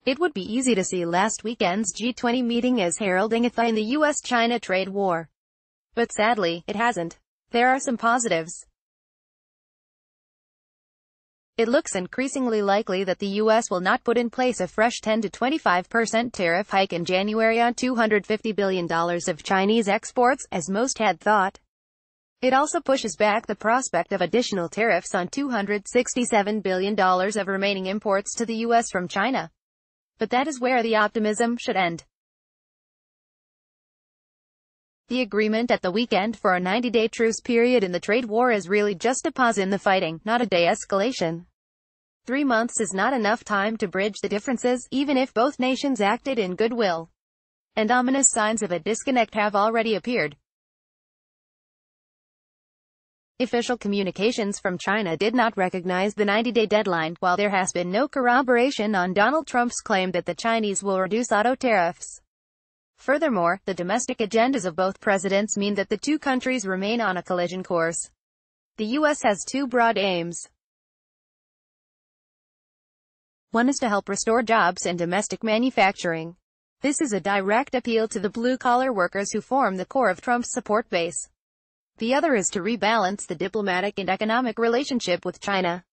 It would be easy to see last weekend's G20 meeting as heralding a thaw in the US-China trade war. But sadly, it hasn't. There are some positives. It looks increasingly likely that the U.S. will not put in place a fresh 10 to 25% tariff hike in January on $250 billion of Chinese exports, as most had thought. It also pushes back the prospect of additional tariffs on $267 billion of remaining imports to the U.S. from China. But that is where the optimism should end. The agreement at the weekend for a 90-day truce period in the trade war is really just a pause in the fighting, not a de-escalation. 3 months is not enough time to bridge the differences, even if both nations acted in goodwill. And ominous signs of a disconnect have already appeared. Official communications from China did not recognize the 90-day deadline, while there has been no corroboration on Donald Trump's claim that the Chinese will reduce auto tariffs. Furthermore, the domestic agendas of both presidents mean that the two countries remain on a collision course. The U.S. has two broad aims. One is to help restore jobs and domestic manufacturing. This is a direct appeal to the blue-collar workers who form the core of Trump's support base. The other is to rebalance the diplomatic and economic relationship with China.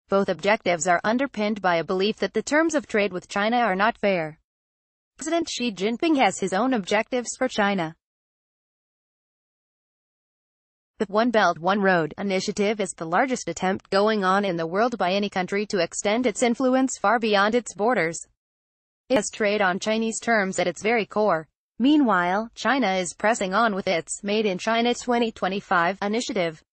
Both objectives are underpinned by a belief that the terms of trade with China are not fair. President Xi Jinping has his own objectives for China. The One Belt, One Road initiative is the largest attempt going on in the world by any country to extend its influence far beyond its borders. It has trade on Chinese terms at its very core. Meanwhile, China is pressing on with its Made in China 2025 initiative.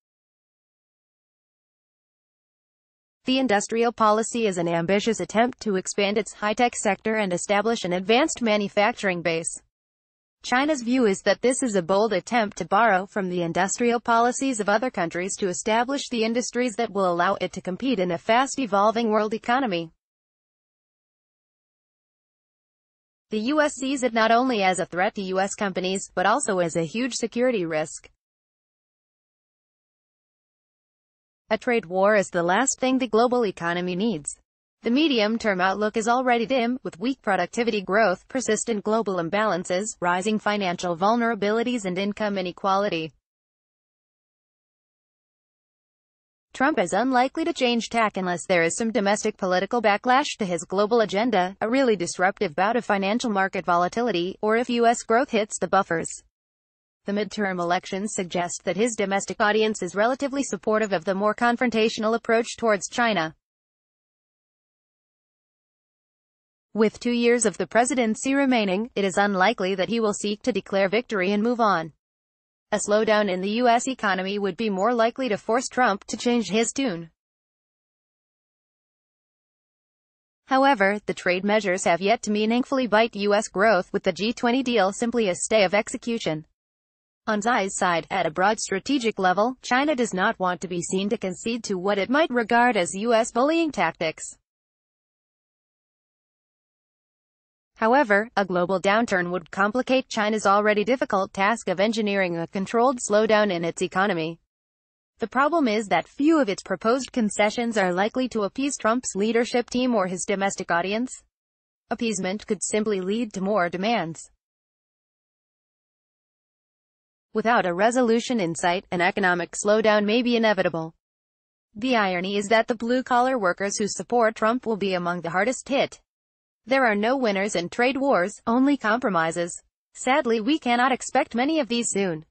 The industrial policy is an ambitious attempt to expand its high-tech sector and establish an advanced manufacturing base. China's view is that this is a bold attempt to borrow from the industrial policies of other countries to establish the industries that will allow it to compete in a fast-evolving world economy. The U.S. sees it not only as a threat to U.S. companies, but also as a huge security risk. A trade war is the last thing the global economy needs. The medium-term outlook is already dim, with weak productivity growth, persistent global imbalances, rising financial vulnerabilities and income inequality. Trump is unlikely to change tack unless there is some domestic political backlash to his global agenda, a really disruptive bout of financial market volatility, or if U.S. growth hits the buffers. The midterm elections suggest that his domestic audience is relatively supportive of the more confrontational approach towards China. With 2 years of the presidency remaining, it is unlikely that he will seek to declare victory and move on. A slowdown in the U.S. economy would be more likely to force Trump to change his tune. However, the trade measures have yet to meaningfully bite U.S. growth, with the G20 deal simply a stay of execution. On Xi's side, at a broad strategic level, China does not want to be seen to concede to what it might regard as U.S. bullying tactics. However, a global downturn would complicate China's already difficult task of engineering a controlled slowdown in its economy. The problem is that few of its proposed concessions are likely to appease Trump's leadership team or his domestic audience. Appeasement could simply lead to more demands. Without a resolution in sight, an economic slowdown may be inevitable. The irony is that the blue-collar workers who support Trump will be among the hardest hit. There are no winners in trade wars, only compromises. Sadly, we cannot expect many of these soon.